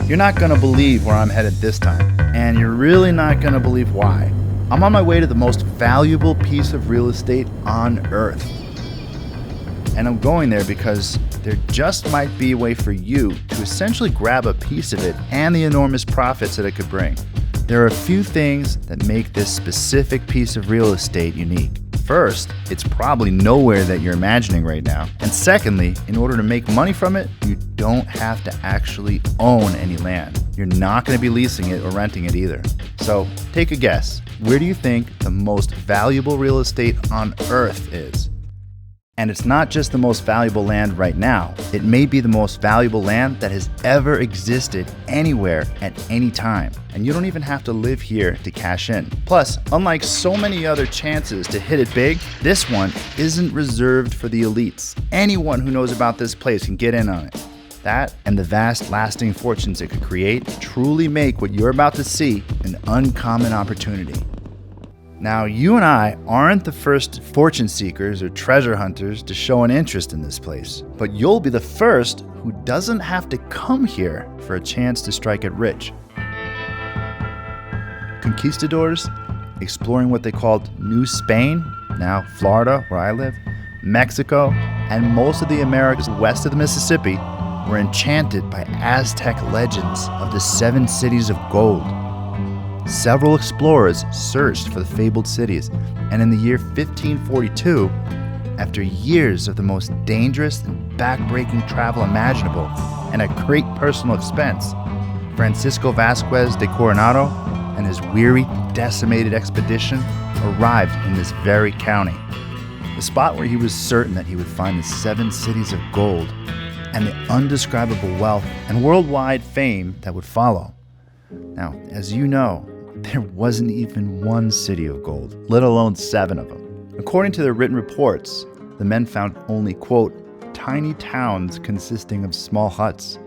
You're not going to believe where I'm headed this time, and you're really not going to believe why. I'm on my way to the most valuable piece of real estate on earth. And I'm going there because there just might be a way for you to essentially grab a piece of it and the enormous profits that it could bring. There are a few things that make this specific piece of real estate unique. First, it's probably nowhere that you're imagining right now. And secondly, in order to make money from it, you don't have to actually own any land. You're not going to be leasing it or renting it either. So take a guess. Where do you think the most valuable real estate on earth is? And it's not just the most valuable land right now. It may be the most valuable land that has ever existed anywhere at any time. And you don't even have to live here to cash in. Plus, unlike so many other chances to hit it big, this one isn't reserved for the elites. Anyone who knows about this place can get in on it. That and the vast lasting fortunes it could create truly make what you're about to see an uncommon opportunity. Now, you and I aren't the first fortune seekers or treasure hunters to show an interest in this place, but you'll be the first who doesn't have to come here for a chance to strike it rich. Conquistadors, exploring what they called New Spain, now Florida, where I live, Mexico, and most of the Americas west of the Mississippi, were enchanted by Aztec legends of the 7 cities of gold. Several explorers searched for the fabled cities, and in the year 1542, after years of the most dangerous and backbreaking travel imaginable, and at great personal expense, Francisco Vasquez de Coronado and his weary, decimated expedition arrived in this very county, the spot where he was certain that he would find the 7 cities of gold and the undescribable wealth and worldwide fame that would follow. Now, as you know, there wasn't even 1 city of gold, let alone 7 of them. According to their written reports, the men found only, quote, tiny towns consisting of small huts.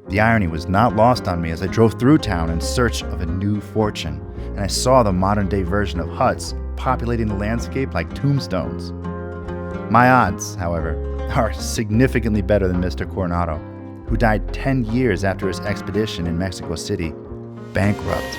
The irony was not lost on me as I drove through town in search of a new fortune, and I saw the modern-day version of huts populating the landscape like tombstones. My odds, however, are significantly better than Mr. Coronado, who died 10 years after his expedition in Mexico City, bankrupt.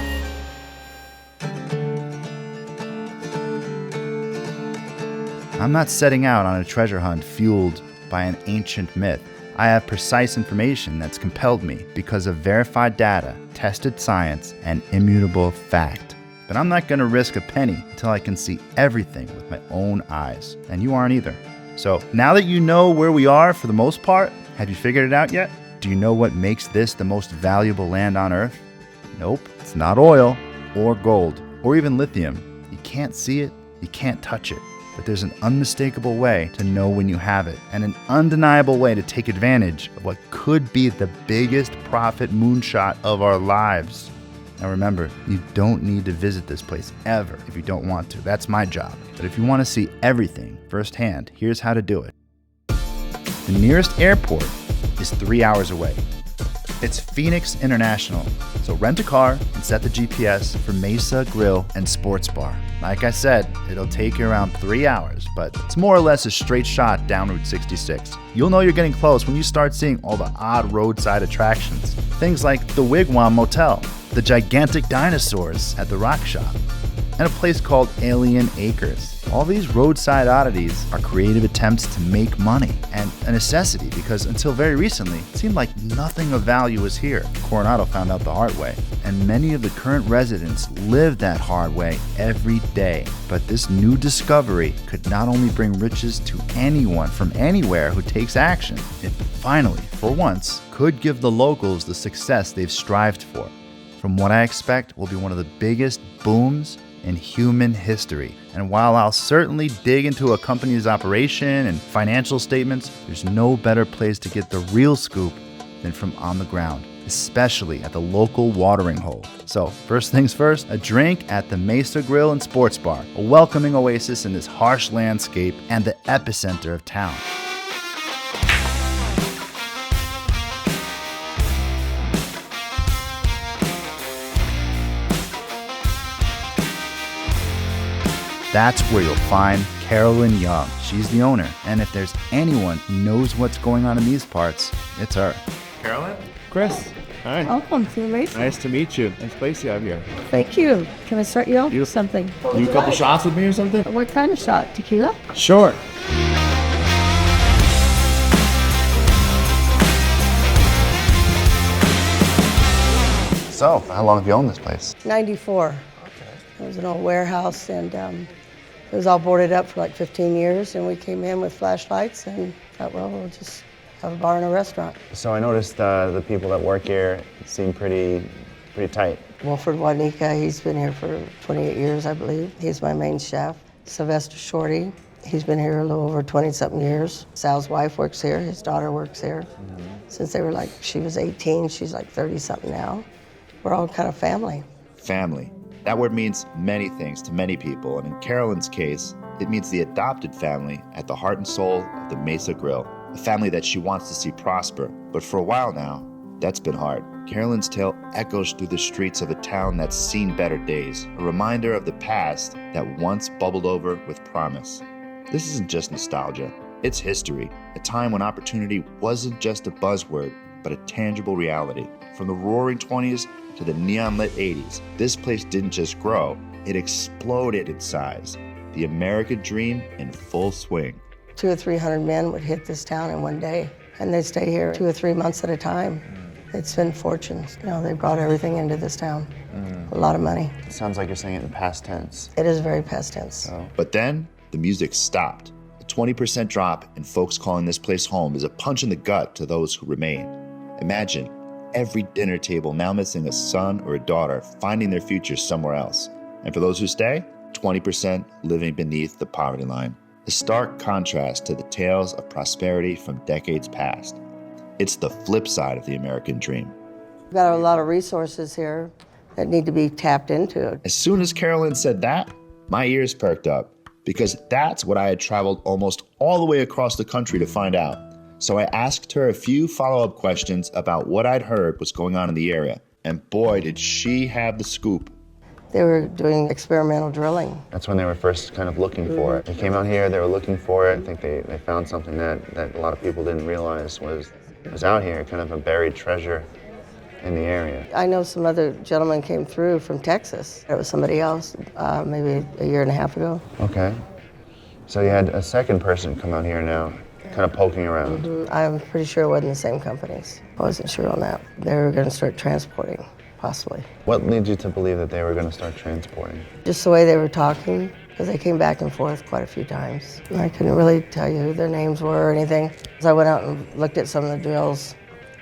I'm not setting out on a treasure hunt fueled by an ancient myth. I have precise information that's compelled me because of verified data, tested science, and immutable fact. But I'm not going to risk a penny until I can see everything with my own eyes. And you aren't either. So now that you know where we are for the most part, have you figured it out yet? Do you know what makes this the most valuable land on Earth? Nope, it's not oil or gold or even lithium. You can't see it, you can't touch it. But there's an unmistakable way to know when you have it, and an undeniable way to take advantage of what could be the biggest profit moonshot of our lives. Now remember, you don't need to visit this place ever if you don't want to. That's my job. But if you want to see everything firsthand, here's how to do it. The nearest airport is 3 hours away. It's Phoenix International. So rent a car and set the GPS for Mesa Grill and Sports Bar. Like I said, it'll take you around 3 hours, but it's more or less a straight shot down Route 66. You'll know you're getting close when you start seeing all the odd roadside attractions. Things like the Wigwam Motel, the gigantic dinosaurs at the Rock Shop, and a place called Alien Acres. All these roadside oddities are creative attempts to make money, and a necessity because until very recently, it seemed like nothing of value was here. Coronado found out the hard way, and many of the current residents live that hard way every day. But this new discovery could not only bring riches to anyone from anywhere who takes action, it finally, for once, could give the locals the success they've strived for. From what I expect will be one of the biggest booms in human history. And while I'll certainly dig into a company's operation and financial statements, there's no better place to get the real scoop than from on the ground, especially at the local watering hole. So first things first, a drink at the Mesa Grill and Sports Bar, a welcoming oasis in this harsh landscape and the epicenter of town. That's where you'll find Carolyn Young. She's the owner, and if there's anyone who knows what's going on in these parts, it's her. Carolyn? Chris. Hi. Welcome to the race. Nice to meet you. Nice place you have here. Thank you. Can I start you off with something? You a couple shots with me or something? What kind of shot? Tequila? Sure. So, how long have you owned this place? 94. Okay. It was an old warehouse, and it was all boarded up for like 15 years, and we came in with flashlights and thought, well, we'll just have a bar and a restaurant. So I noticed the people that work here seem pretty tight. Wilfred Wanika, he's been here for 28 years, I believe. He's my main chef. Sylvester Shorty, he's been here a little over 20-something years. Sal's wife works here, his daughter works here. Since they were like, she was 18, she's like 30-something now. We're all kind of family. Family. That word means many things to many people, and in Carolyn's case, it means the adopted family at the heart and soul of the Mesa Grill, a family that she wants to see prosper. But for a while now, that's been hard. Carolyn's tale echoes through the streets of a town that's seen better days, a reminder of the past that once bubbled over with promise. This isn't just nostalgia, it's history, a time when opportunity wasn't just a buzzword, but a tangible reality. From the roaring 20s to the neon-lit 80s, this place didn't just grow, it exploded in size. The American dream in full swing. 200 or 300 men would hit this town in one day, and they'd stay here 2 or 3 months at a time. They'd spend fortunes. You know, they brought everything into this town. A lot of money. It sounds like you're saying it in past tense. It is very past tense. Oh. But then, the music stopped. A 20% drop in folks calling this place home is a punch in the gut to those who remain. Imagine every dinner table now missing a son or a daughter, finding their future somewhere else. And for those who stay, 20% living beneath the poverty line. A stark contrast to the tales of prosperity from decades past. It's the flip side of the American dream. We've got a lot of resources here that need to be tapped into. As soon as Carolyn said that, my ears perked up, because that's what I had traveled almost all the way across the country to find out. So I asked her a few follow-up questions about what I'd heard was going on in the area. And boy, did she have the scoop. They were doing experimental drilling. That's when they were first kind of looking for it. They came out here, they were looking for it. I think they found something that a lot of people didn't realize was out here, kind of a buried treasure in the area. I know some other gentlemen came through from Texas. It was somebody else, maybe a year and a half ago. Okay. So you had a second person come out here now, kind of poking around. I'm pretty sure it wasn't the same companies. I wasn't sure on that. They were going to start transporting, possibly. What led you to believe that they were going to start transporting? Just the way they were talking, because they came back and forth quite a few times. I couldn't really tell you who their names were or anything. As I went out and looked at some of the drills,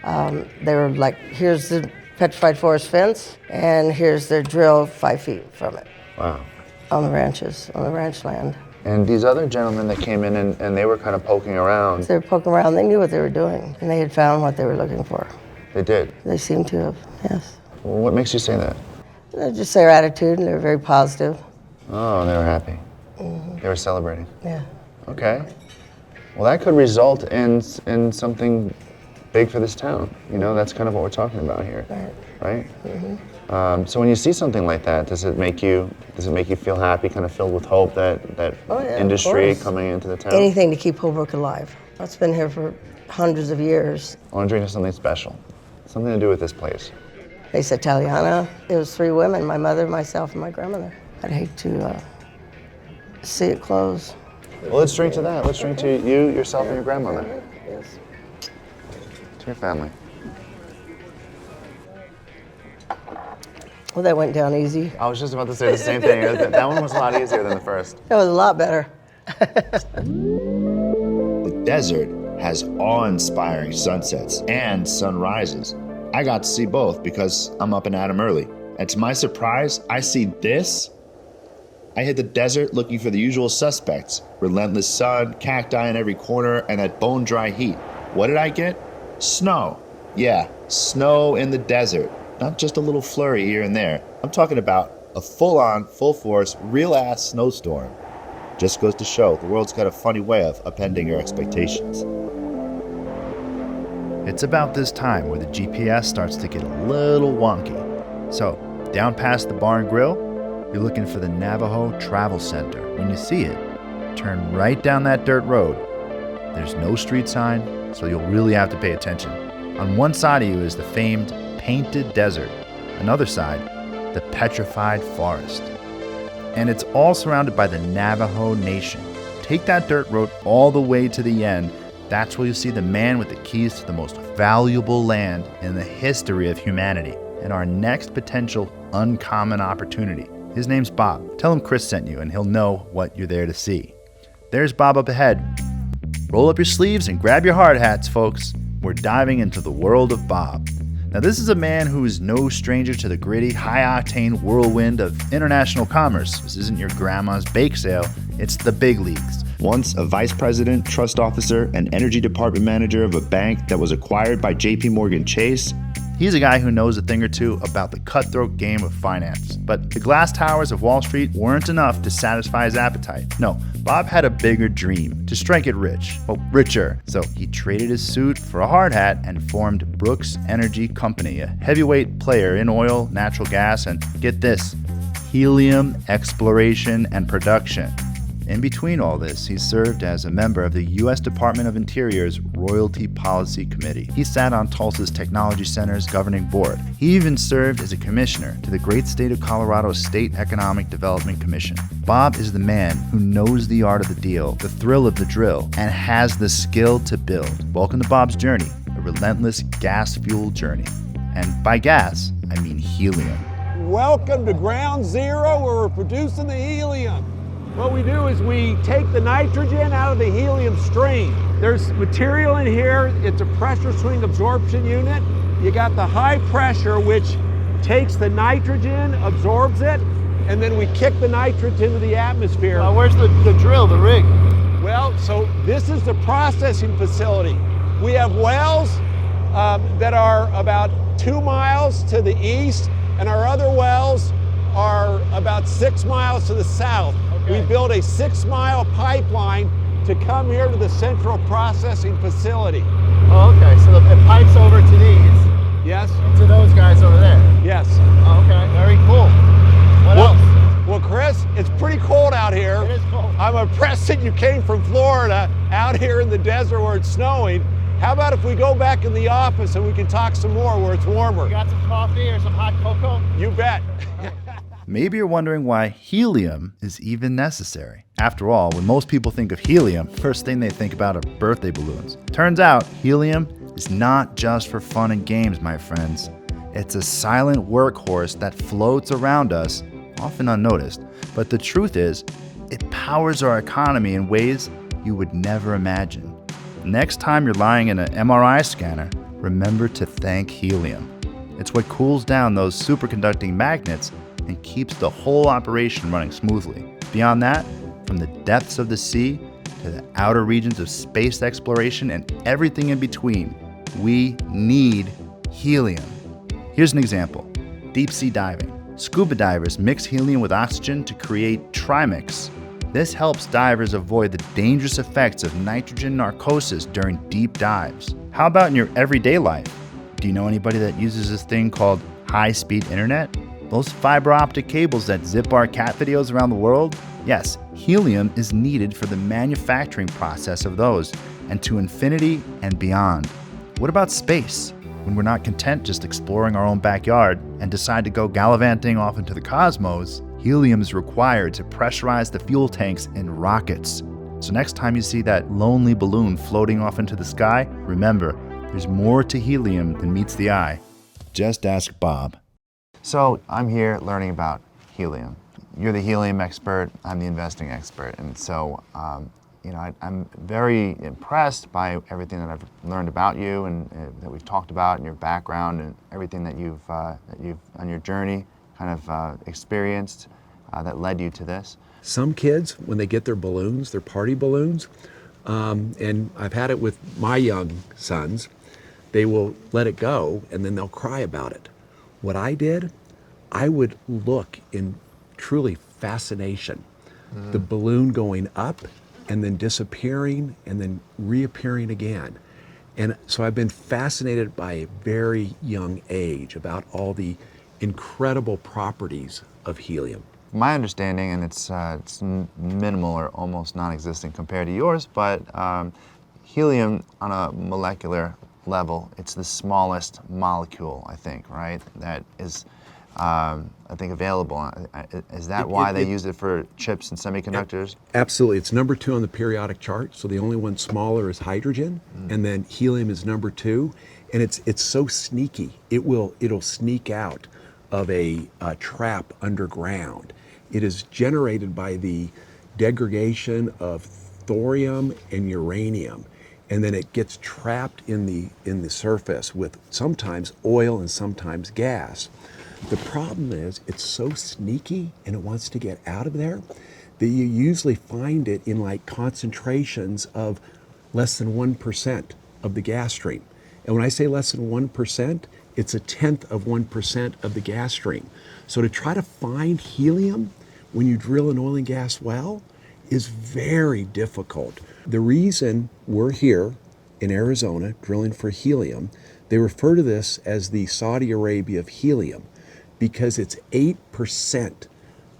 they were like, here's the petrified forest fence, and here's their drill 5 feet from it. Wow. On the ranches, on the ranch land. And these other gentlemen that came in and they were kind of poking around. They were poking around, they knew what they were doing, and they had found what they were looking for. They did? They seemed to have, yes. Well, what makes you say that? Just their attitude, and they were very positive. Oh, they were happy. They were celebrating. Yeah. Okay. Well, that could result in something big for this town. You know, that's kind of what we're talking about here. Right? So when you see something like that, does it make you feel happy, kind of filled with hope that industry coming into the town? Anything to keep Holbrook alive. It's been here for hundreds of years. I want to drink something special, something to do with this place. Mesa Italiana. It was 3 women, my mother, myself, and my grandmother. I'd hate to see it close. Well, let's drink to that. Let's drink to you, yourself, and your grandmother. Yes. To your family. Well, that went down easy. I was just about to say the same thing. That one was a lot easier than the first. That was a lot better. The desert has awe-inspiring sunsets and sunrises. I got to see both because I'm up and at 'em early. And to my surprise, I see this. I hit the desert looking for the usual suspects. Relentless sun, cacti in every corner, and that bone-dry heat. What did I get? Snow. Yeah, snow in the desert. Not just a little flurry here and there. I'm talking about a full-on, full-force, real-ass snowstorm. Just goes to show the world's got a funny way of upending your expectations. It's about this time where the GPS starts to get a little wonky. So, down past the bar and grill, you're looking for the Navajo Travel Center. When you see it, turn right down that dirt road. There's no street sign, so you'll really have to pay attention. On one side of you is the famed painted desert, another side, the petrified forest. And it's all surrounded by the Navajo Nation. Take that dirt road all the way to the end. That's where you see the man with the keys to the most valuable land in the history of humanity and our next potential uncommon opportunity. His name's Bob. Tell him Chris sent you and he'll know what you're there to see. There's Bob up ahead. Roll up your sleeves and grab your hard hats, folks. We're diving into the world of Bob. Now, this is a man who is no stranger to the gritty, high-octane whirlwind of international commerce. This isn't your grandma's bake sale, it's the big leagues. Once a vice president, trust officer, and energy department manager of a bank that was acquired by JP Morgan Chase, he's a guy who knows a thing or two about the cutthroat game of finance. But the glass towers of Wall Street weren't enough to satisfy his appetite. No, Bob had a bigger dream, to strike it rich. Well, richer. So he traded his suit for a hard hat and formed Brooks Energy Company, a heavyweight player in oil, natural gas, and get this, helium exploration and production. In between all this, he served as a member of the U.S. Department of Interior's Royalty Policy Committee. He sat on Tulsa's Technology Center's governing board. He even served as a commissioner to the great state of Colorado's State Economic Development Commission. Bob is the man who knows the art of the deal, the thrill of the drill, and has the skill to build. Welcome to Bob's journey, a relentless gas-fueled journey. And by gas, I mean helium. Welcome to ground zero where we're producing the helium. What we do is we take the nitrogen out of the helium stream. There's material in here, it's a pressure swing absorption unit. You got the high pressure which takes the nitrogen, absorbs it, and then we kick the nitrogen into the atmosphere. Where's the drill, the rig? Well, so this is the processing facility. We have wells that are about 2 miles to the east, and our other wells are about 6 miles to the south. We built a 6-mile pipeline to come here to the central processing facility. Oh, okay. So it pipes over to these. Yes. To those guys over there. Yes. Oh, okay. Very cool. What else? Well, Chris, it's pretty cold out here. It is cold. I'm impressed that you came from Florida out here in the desert where it's snowing. How about if we go back in the office and we can talk some more where it's warmer? You got some coffee or some hot cocoa? You bet. Maybe you're wondering why helium is even necessary. After all, when most people think of helium, first thing they think about are birthday balloons. Turns out, helium is not just for fun and games, my friends. It's a silent workhorse that floats around us, often unnoticed. But the truth is, it powers our economy in ways you would never imagine. Next time you're lying in an MRI scanner, remember to thank helium. It's what cools down those superconducting magnets and keeps the whole operation running smoothly. Beyond that, from the depths of the sea to the outer regions of space exploration and everything in between, we need helium. Here's an example. Deep sea diving. Scuba divers mix helium with oxygen to create trimix. This helps divers avoid the dangerous effects of nitrogen narcosis during deep dives. How about in your everyday life? Do you know anybody that uses this thing called high-speed internet? Those fiber optic cables that zip our cat videos around the world? Yes, helium is needed for the manufacturing process of those, and to infinity and beyond. What about space? When we're not content just exploring our own backyard and decide to go gallivanting off into the cosmos, helium is required to pressurize the fuel tanks in rockets. So next time you see that lonely balloon floating off into the sky, remember, there's more to helium than meets the eye. Just ask Bob. So I'm here learning about helium. You're the helium expert, I'm the investing expert. And so, I'm very impressed by everything that I've learned about you and that we've talked about and your background and everything that you've on your journey kind of experienced that led you to this. Some kids, when they get their balloons, their party balloons, and I've had it with my young sons, they will let it go and then they'll cry about it. What I did, I would look in truly fascination, the balloon going up and then disappearing and then reappearing again. And so I've been fascinated by a very young age about all the incredible properties of helium. My understanding, and it's minimal or almost non-existent compared to yours, but helium on a molecular level, it's the smallest molecule, I think, right? That is, I think, available. Is that why they use it for chips and semiconductors? Absolutely. It's number 2 on the periodic chart. So the only one smaller is hydrogen, and then helium is number 2. And it's so sneaky. It'll sneak out of a trap underground. It is generated by the degradation of thorium and uranium, and then it gets trapped in the surface with sometimes oil and sometimes gas. The problem is it's so sneaky and it wants to get out of there that you usually find it in like concentrations of less than 1% of the gas stream. And when I say less than 1%, it's 1/10 of 1% of the gas stream. So to try to find helium when you drill an oil and gas well is very difficult. The reason we're here in Arizona drilling for helium, they refer to this as the Saudi Arabia of helium because it's 8%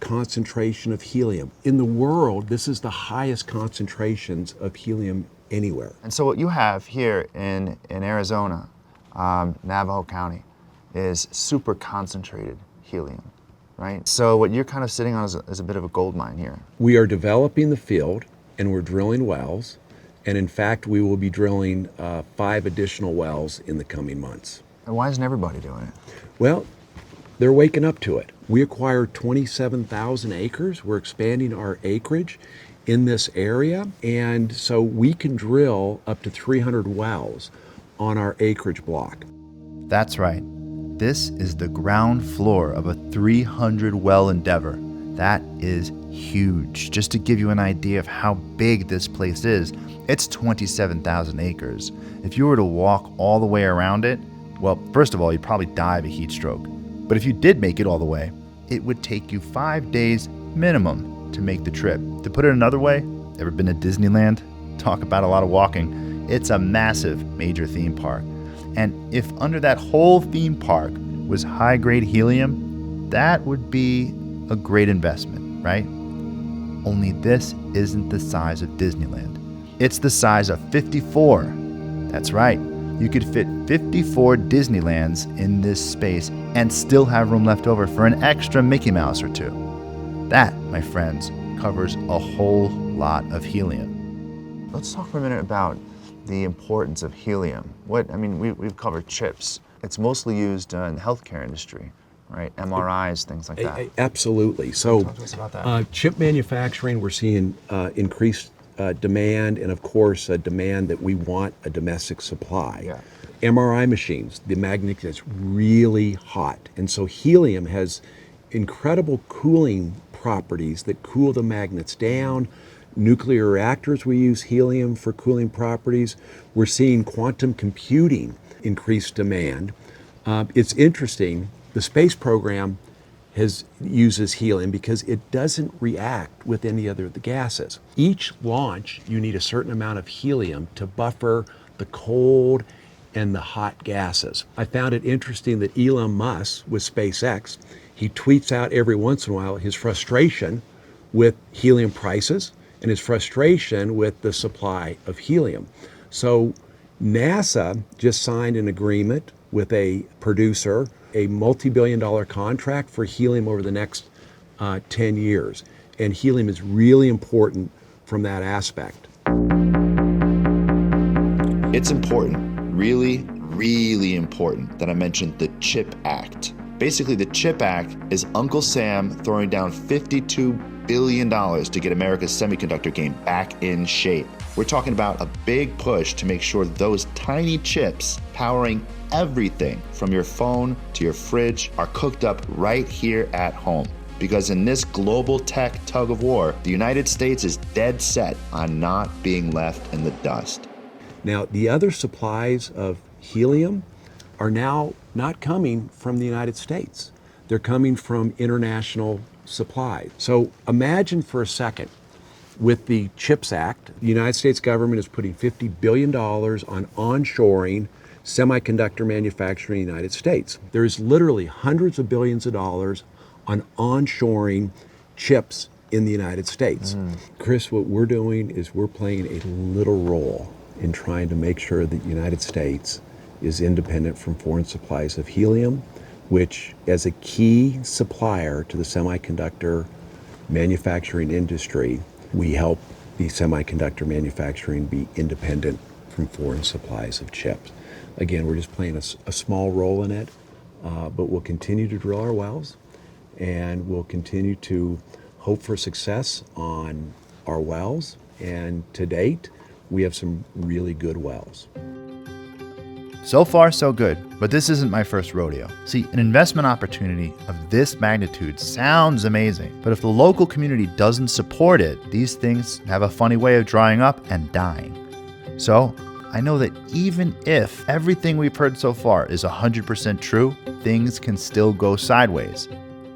concentration of helium. In the world, this is the highest concentrations of helium anywhere. And so what you have here in Arizona, Navajo County, is super concentrated helium, right? So what you're kind of sitting on is a bit of a gold mine here. We are developing the field and we're drilling wells. And in fact, we will be drilling 5 additional wells in the coming months. And why isn't everybody doing it? Well, they're waking up to it. We acquired 27,000 acres. We're expanding our acreage in this area. And so we can drill up to 300 wells on our acreage block. That's right. This is the ground floor of a 300 well endeavor. That is huge. Just to give you an idea of how big this place is, it's 27,000 acres. If you were to walk all the way around it, well, first of all, you'd probably die of a heat stroke. But if you did make it all the way, it would take you 5 days minimum to make the trip. To put it another way, ever been to Disneyland? Talk about a lot of walking. It's a massive major theme park. And if under that whole theme park was high-grade helium, that would be a great investment, right? Only this isn't the size of Disneyland. It's the size of 54. That's right. You could fit 54 Disneylands in this space and still have room left over for an extra Mickey Mouse or 2. That, my friends, covers a whole lot of helium. Let's talk for a minute about the importance of helium. We've covered chips. It's mostly used in the healthcare industry, right? MRIs, things like that. Absolutely. So Talk to us about that. chip manufacturing, we're seeing increased demand, and of course a demand that we want a domestic supply. Yeah. MRI machines, the magnet is really hot, and so helium has incredible cooling properties that cool the magnets down. Nuclear reactors, we use helium for cooling properties. We're seeing quantum computing increase demand. It's interesting, the space program uses helium because it doesn't react with any other of the gases. Each launch, you need a certain amount of helium to buffer the cold and the hot gases. I found it interesting that Elon Musk with SpaceX, he tweets out every once in a while his frustration with helium prices and his frustration with the supply of helium. So NASA just signed an agreement with a producer, a multi-billion-dollar contract for helium over the next 10 years. And helium is really important from that aspect. It's important, really, really important that I mentioned the CHIP Act. Basically, the CHIP Act is Uncle Sam throwing down $52 billion to get America's semiconductor game back in shape. We're talking about a big push to make sure those tiny chips powering everything from your phone to your fridge are cooked up right here at home. Because in this global tech tug of war, the United States is dead set on not being left in the dust. Now, the other supplies of helium are now not coming from the United States. They're coming from international supplies. So imagine for a second, with the CHIPS Act, the United States government is putting $50 billion on onshoring semiconductor manufacturing in the United States. There's literally hundreds of billions of dollars on onshoring chips in the United States. Chris, what we're doing is we're playing a little role in trying to make sure that the United States is independent from foreign supplies of helium, which as a key supplier to the semiconductor manufacturing industry, we help the semiconductor manufacturing be independent from foreign supplies of chips. Again, we're just playing a small role in it, but we'll continue to drill our wells, and we'll continue to hope for success on our wells. And to date, we have some really good wells. So far, so good, but this isn't my first rodeo. See, an investment opportunity of this magnitude sounds amazing, but if the local community doesn't support it, these things have a funny way of drying up and dying. So, I know that even if everything we've heard so far is 100% true, things can still go sideways.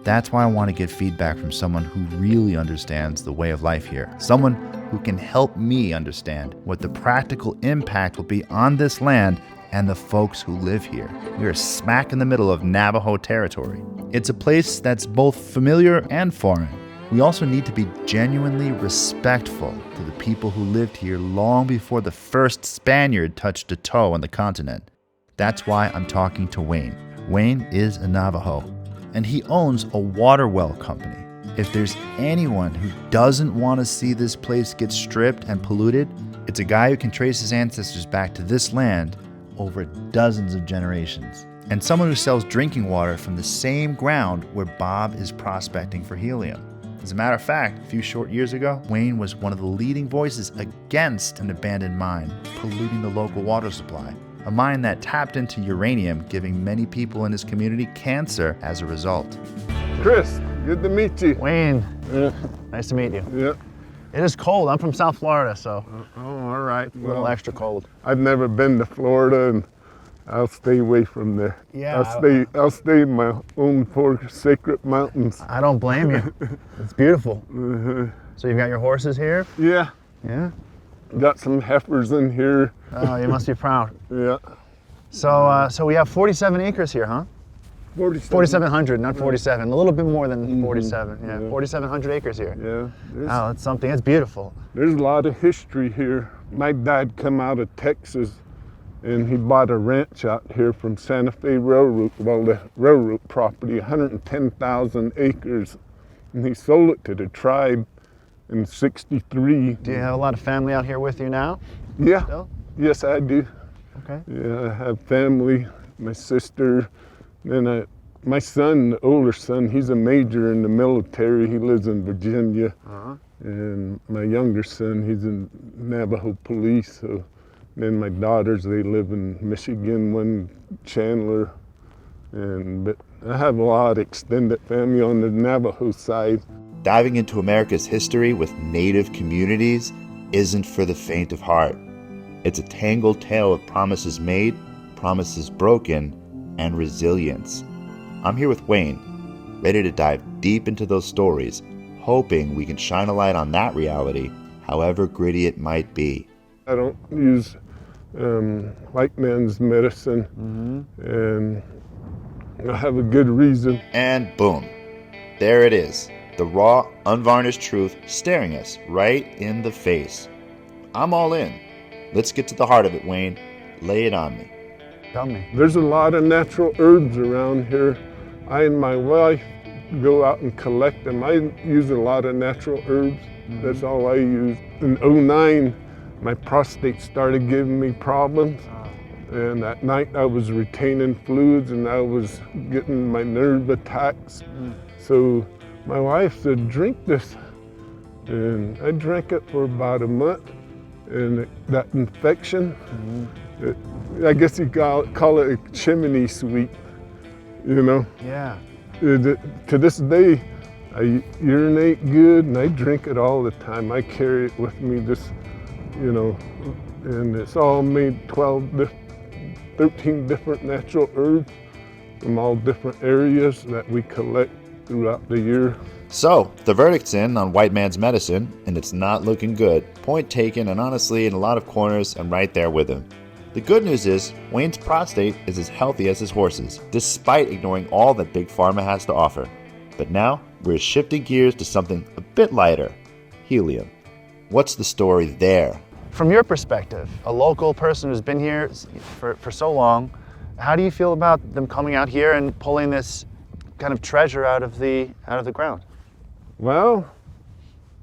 That's why I want to get feedback from someone who really understands the way of life here. Someone who can help me understand what the practical impact will be on this land and the folks who live here. We are smack in the middle of Navajo territory. It's a place that's both familiar and foreign. We also need to be genuinely respectful to the people who lived here long before the first Spaniard touched a toe on the continent. That's why I'm talking to Wayne. Wayne is a Navajo, and he owns a water well company. If there's anyone who doesn't want to see this place get stripped and polluted, it's a guy who can trace his ancestors back to this land over dozens of generations, and someone who sells drinking water from the same ground where Bob is prospecting for helium. As a matter of fact, a few short years ago, Wayne was one of the leading voices against an abandoned mine polluting the local water supply, a mine that tapped into uranium, giving many people in his community cancer as a result. Chris, good to meet you. Wayne, Yeah, nice to meet you. yeah. It is cold. I'm from South Florida, so Oh, all right. a little Well, extra cold. I've never been to Florida, and I'll stay away from there. Yeah, I'll stay in my own four sacred mountains. I don't blame you. It's beautiful. So you've got your horses here? Yeah, Yeah. got some heifers in here. Oh, you must be proud. Yeah. So we have 47 acres here, huh? 4,700, not 47. A little bit more than 47. Yeah, Yeah. 4,700 acres here. Yeah. Oh, that's something. It's beautiful. There's a lot of history here. My dad come out of Texas, and he bought a ranch out here from Santa Fe Railroad, well, the railroad property, 110,000 acres. And he sold it to the tribe in '63. Do you have a lot of family out here with you now? Yeah, Still? yes, I do. Okay. Yeah, I have family, my sister, then my son, the older son, he's a major in the military. He lives in Virginia. And my younger son, he's in Navajo police. So then my daughters, they live in Michigan, one Chandler. But I have a lot of extended family on the Navajo side. Diving into America's history with Native communities isn't for the faint of heart. It's a tangled tale of promises made, promises broken, and resilience. I'm here with Wayne, ready to dive deep into those stories, hoping we can shine a light on that reality, however gritty it might be. I don't use white man's medicine, and I have a good reason. And boom, there it is, the raw, unvarnished truth staring us right in the face. I'm all in. Let's get to the heart of it, Wayne. Lay it on me. Tell me. There's a lot of natural herbs around here. I and my wife go out and collect them. I use a lot of natural herbs. That's all I use. In '09, my prostate started giving me problems. And at night I was retaining fluids and I was getting my nerve attacks. So my wife said, drink this. And I drank it for about a month. And that infection, I guess you call it a chimney sweep, you know? Yeah. To this day, I urinate good and I drink it all the time. I carry it with me, just, you know, and it's all made 13 different natural herbs from all different areas that we collect throughout the year. So, the verdict's in on white man's medicine, and it's not looking good. Point taken, and honestly, in a lot of corners, I'm right there with him. The good news is, Wayne's prostate is as healthy as his horse's, despite ignoring all that Big Pharma has to offer. But now, we're shifting gears to something a bit lighter, helium. What's the story there? from your perspective, a local person who's been here for so long, how do you feel about them coming out here and pulling this kind of treasure out of the ground? Well,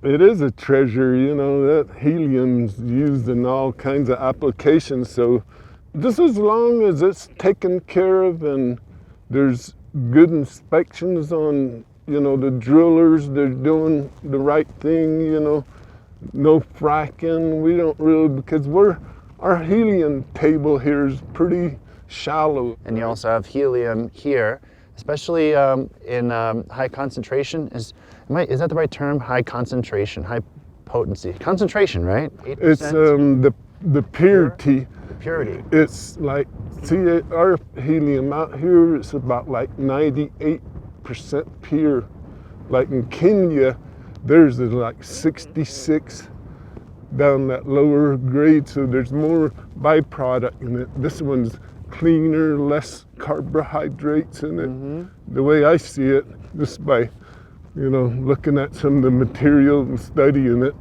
it is a treasure, you know, that helium's used in all kinds of applications. So just as long as it's taken care of and there's good inspections on, you know, the drillers, they're doing the right thing, you know, no fracking. We don't really, because our helium table here is pretty shallow. And you also have helium here, especially in high concentration. Is that the right term? High concentration, high potency. Concentration, right? 8%? It's the purity. The purity. It's like, see, our helium out here is about like 98% pure. Like in Kenya, there's like 66 down that lower grade, so there's more byproduct in it. This one's cleaner, less carbohydrates in it. The way I see it, just by, you know, looking at some of the material and studying it,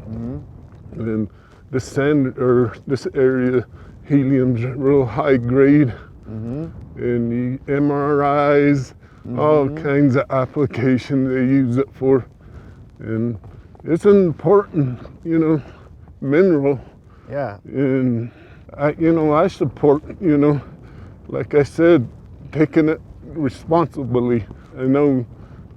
and this sand or this area, helium's real high grade, and the MRIs, all kinds of applications they use it for, and it's an important, you know, mineral. Yeah. And I support, you know, like I said, taking it responsibly. I know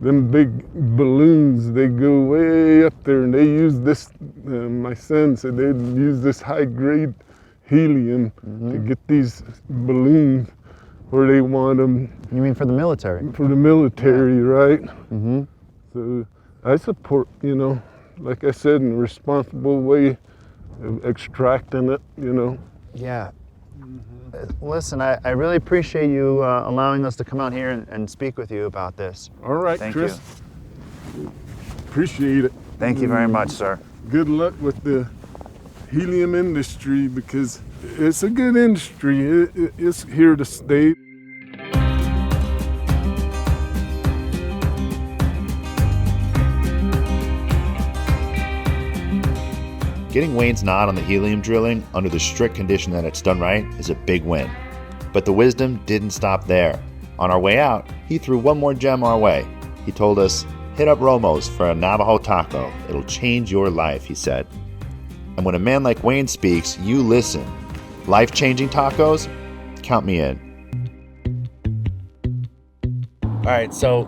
them big balloons, they go way up there and they use this, my son said they'd use this high grade helium to get these balloons where they want them. You mean for the military? For the military, right? So I support, you know, like I said, in a responsible way of extracting it, you know. Yeah. Listen, I really appreciate you allowing us to come out here and speak with you about this. All right, Thank Chris. Appreciate it. Thank you very much, sir. Good luck with the helium industry, because it's a good industry. It's here to stay. Getting Wayne's nod on the helium drilling under the strict condition that it's done right is a big win. But the wisdom didn't stop there. On our way out, he threw one more gem our way. He told us, hit up Romo's for a Navajo taco. It'll change your life, he said. And when a man like Wayne speaks, you listen. Life-changing tacos? Count me in. All right, so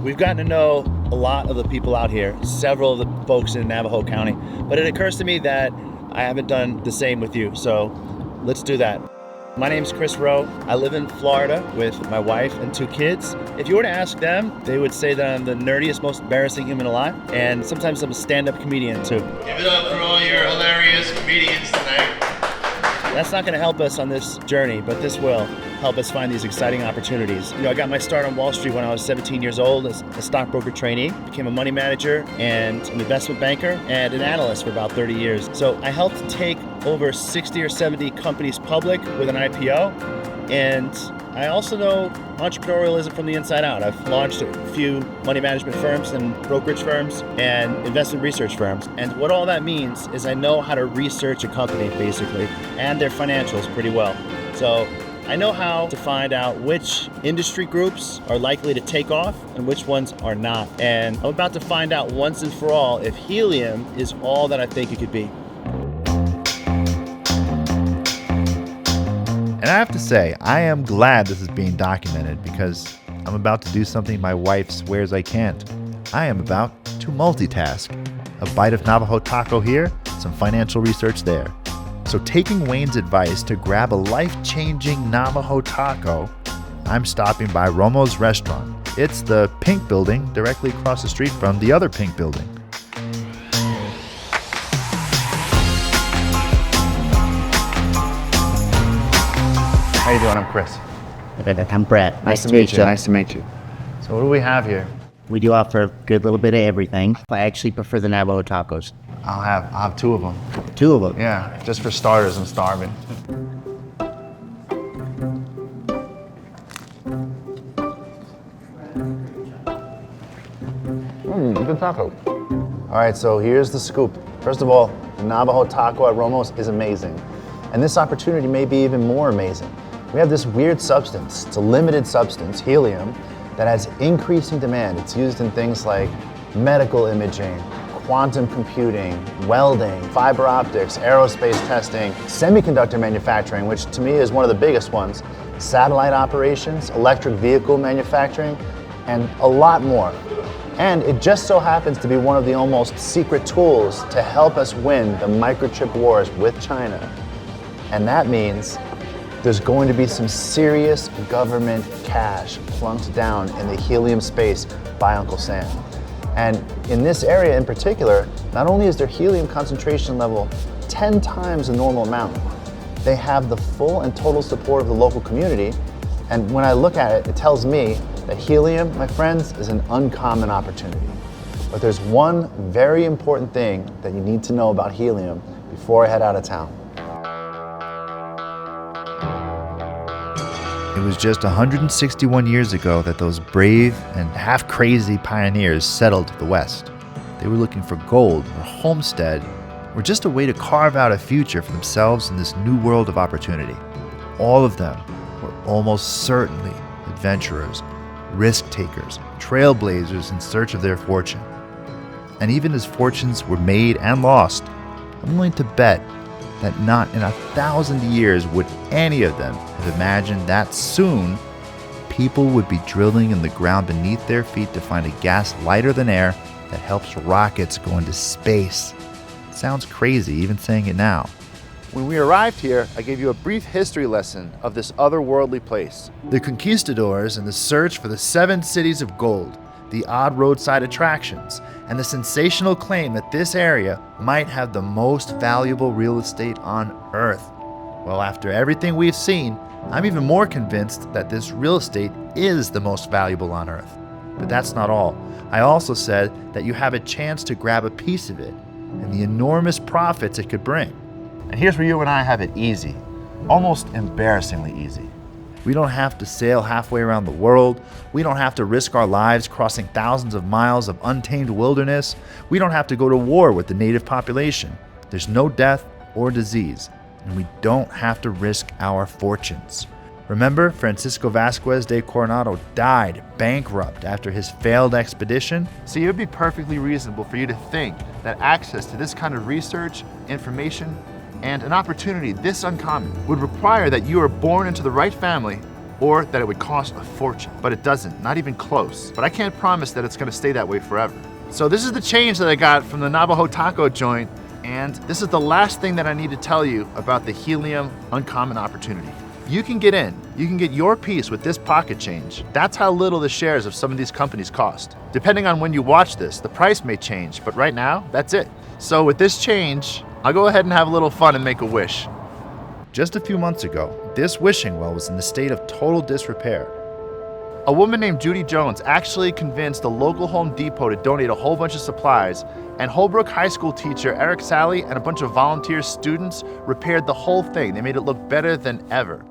we've gotten to know a lot of the people out here, several of the folks in Navajo County, but it occurs to me that I haven't done the same with you, so let's do that. My name's Chris Rowe. I live in Florida with my wife and 2 kids. If you were to ask them, they would say that I'm the nerdiest, most embarrassing human alive, and sometimes I'm a stand-up comedian too. Give it up for all your hilarious comedians tonight. That's not going to help us on this journey, but this will help us find these exciting opportunities. You know, I got my start on Wall Street when I was 17 years old as a stockbroker trainee, became a money manager and an investment banker and an analyst for about 30 years. So I helped take over 60 or 70 companies public with an IPO, and I also know entrepreneurialism from the inside out. I've launched a few money management firms and brokerage firms and investment research firms. And what all that means is I know how to research a company, basically, and their financials pretty well. So I know how to find out which industry groups are likely to take off and which ones are not. And I'm about to find out once and for all if helium is all that I think it could be. And I have to say, I am glad this is being documented because I'm about to do something my wife swears I can't. I am about to multitask. A bite of Navajo taco here, some financial research there. So taking Wayne's advice to grab a life-changing Navajo taco, I'm stopping by Romo's restaurant. It's the pink building directly across the street from the other pink building. How you doing? I'm Chris. I'm Brett. Nice to meet you. Nice to meet you. So what do we have here? We do offer a good little bit of everything. I actually prefer the Navajo tacos. I'll have 2 of them. 2 of them? Yeah, just for starters, I'm starving. Good taco. All right, so here's the scoop. First of all, The Navajo taco at Romo's is amazing. And this opportunity may be even more amazing. We have this weird substance, it's a limited substance, helium, that has increasing demand. It's used in things like medical imaging, quantum computing, welding, fiber optics, aerospace testing, semiconductor manufacturing, which to me is one of the biggest ones, satellite operations, electric vehicle manufacturing, and a lot more. And it just so happens to be one of the almost secret tools to help us win the microchip wars with China. And that means there's going to be some serious government cash plunked down in the helium space by Uncle Sam. And in this area in particular, not only is their helium concentration level 10 times the normal amount, they have the full and total support of the local community. And when I look at it, it tells me that helium, my friends, is an uncommon opportunity. But there's one very important thing that you need to know about helium before I head out of town. It was just 161 years ago that those brave and half-crazy pioneers settled the West. They were looking for gold or homestead or just a way to carve out a future for themselves in this new world of opportunity. All of them were almost certainly adventurers, risk-takers, trailblazers in search of their fortune. And even as fortunes were made and lost, I'm willing to bet that not in 1,000 years would any of them have imagined that soon people would be drilling in the ground beneath their feet to find a gas lighter than air that helps rockets go into space. It sounds crazy even saying it now. When we arrived here, I gave you a brief history lesson of this otherworldly place. The conquistadors and the search for the 7 cities of gold, the odd roadside attractions, and the sensational claim that this area might have the most valuable real estate on Earth. Well, after everything we've seen, I'm even more convinced that this real estate is the most valuable on Earth. But that's not all. I also said that you have a chance to grab a piece of it and the enormous profits it could bring. And here's where you and I have it easy, almost embarrassingly easy. We don't have to sail halfway around the world. We don't have to risk our lives crossing thousands of miles of untamed wilderness. We don't have to go to war with the native population. There's no death or disease, and we don't have to risk our fortunes. Remember, Francisco Vasquez de Coronado died bankrupt after his failed expedition? So it would be perfectly reasonable for you to think that access to this kind of research, information, and an opportunity this uncommon would require that you are born into the right family or that it would cost a fortune. But it doesn't, not even close. But I can't promise that it's gonna stay that way forever. So this is the change that I got from the Navajo taco joint, and this is the last thing that I need to tell you about the helium uncommon opportunity. You can get in, you can get your piece with this pocket change. That's how little the shares of some of these companies cost. Depending on when you watch this, the price may change, but right now, that's it. So with this change, I'll go ahead and have a little fun and make a wish. Just a few months ago, this wishing well was in the state of total disrepair. A woman named Judy Jones actually convinced the local Home Depot to donate a whole bunch of supplies, and Holbrook High School teacher Eric Sally and a bunch of volunteer students repaired the whole thing. They made it look better than ever.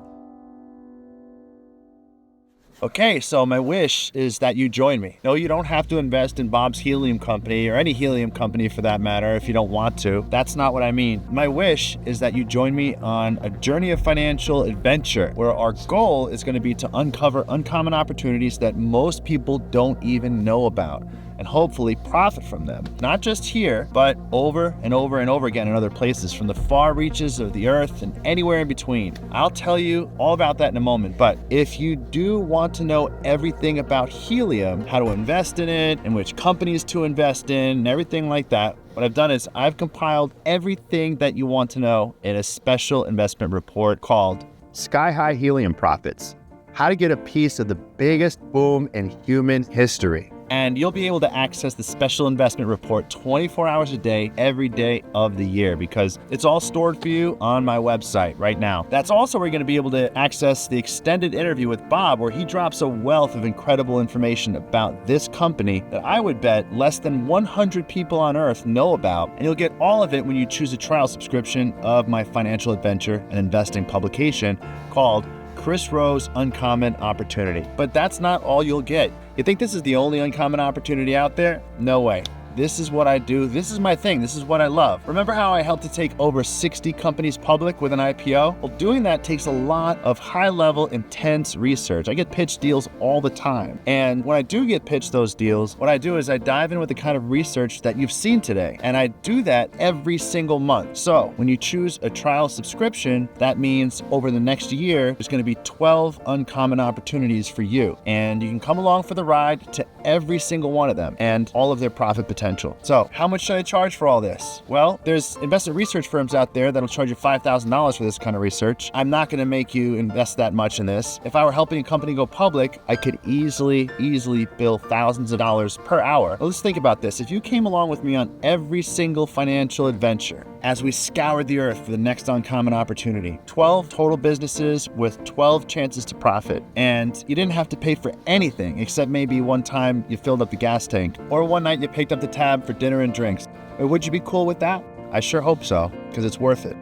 Okay, so my wish is that you join me. No, you don't have to invest in Bob's helium company or any helium company for that matter if you don't want to. That's not what I mean. My wish is that you join me on a journey of financial adventure where our goal is going to be to uncover uncommon opportunities that most people don't even know about and hopefully profit from them. Not just here, but over and over and over again in other places, from the far reaches of the earth and anywhere in between. I'll tell you all about that in a moment, but if you do want to know everything about helium, how to invest in it, and which companies to invest in, and everything like that, what I've done is I've compiled everything that you want to know in a special investment report called Sky High Helium Profits: How to Get a Piece of the Biggest Boom in Human History. And you'll be able to access the special investment report 24 hours a day, every day of the year, because it's all stored for you on my website right now. That's also where you're going to be able to access the extended interview with Bob, where he drops a wealth of incredible information about this company that I would bet less than 100 people on Earth know about. And you'll get all of it when you choose a trial subscription of my financial adventure and investing publication called Chris Rowe's Uncommon Opportunity. But that's not all you'll get. You think this is the only uncommon opportunity out there? No way. This is what I do. This is my thing. This is what I love. Remember how I helped to take over 60 companies public with an IPO? Well, doing that takes a lot of high-level, intense research. I get pitched deals all the time. And when I do get pitched those deals, what I do is I dive in with the kind of research that you've seen today. And I do that every single month. So when you choose a trial subscription, that means over the next year, there's going to be 12 uncommon opportunities for you. And you can come along for the ride to every single one of them and all of their profit potential. So how much should I charge for all this? Well, there's investment research firms out there that'll charge you $5,000 for this kind of research. I'm not going to make you invest that much in this. If I were helping a company go public, I could easily bill thousands of dollars per hour. Well, let's think about this. If you came along with me on every single financial adventure as we scoured the earth for the next uncommon opportunity, 12 total businesses with 12 chances to profit, and you didn't have to pay for anything except maybe one time you filled up the gas tank or one night you picked up the tab for dinner and drinks. Would you be cool with that? I sure hope so, because it's worth it.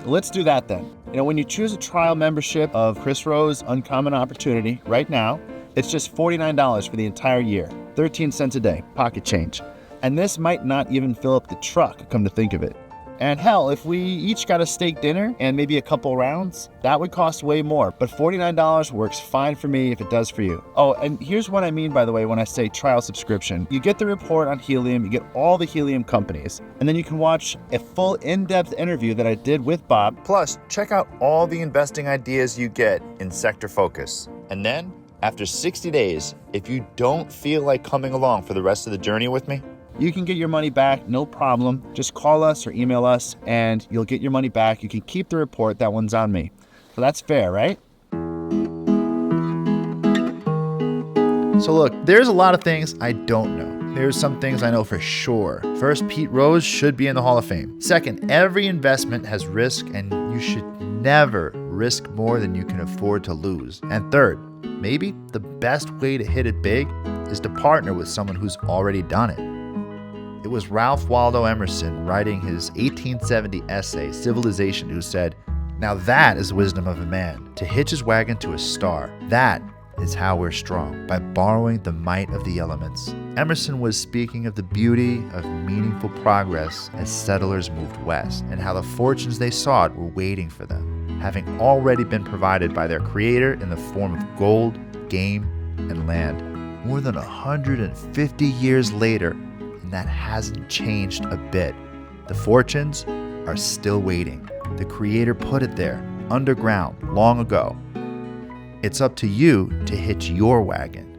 Let's do that then. When you choose a trial membership of Chris Rowe's Uncommon Opportunity right now, it's just $49 for the entire year, 13 cents a day, pocket change. And this might not even fill up the truck, come to think of it. And hell, if we each got a steak dinner and maybe a couple rounds, that would cost way more. But $49 works fine for me if it does for you. Oh, and here's what I mean, by the way, when I say trial subscription. You get the report on helium, you get all the helium companies, and then you can watch a full in-depth interview that I did with Bob. Plus, check out all the investing ideas you get in Sector Focus. And then, after 60 days, if you don't feel like coming along for the rest of the journey with me, you can get your money back, no problem. Just call us or email us and you'll get your money back. You can keep the report. That one's on me. So that's fair, right? So look, there's a lot of things I don't know. There's some things I know for sure. First, Pete Rose should be in the Hall of Fame. Second, every investment has risk and you should never risk more than you can afford to lose. And third, maybe the best way to hit it big is to partner with someone who's already done it. It was Ralph Waldo Emerson writing his 1870 essay, Civilization, who said, "Now that is the wisdom of a man, to hitch his wagon to a star. That is how we're strong, by borrowing the might of the elements." Emerson was speaking of the beauty of meaningful progress as settlers moved west, and how the fortunes they sought were waiting for them, having already been provided by their creator in the form of gold, game, and land. More than 150 years later, and that hasn't changed a bit. The fortunes are still waiting. The Creator put it there, underground, long ago. It's up to you to hitch your wagon.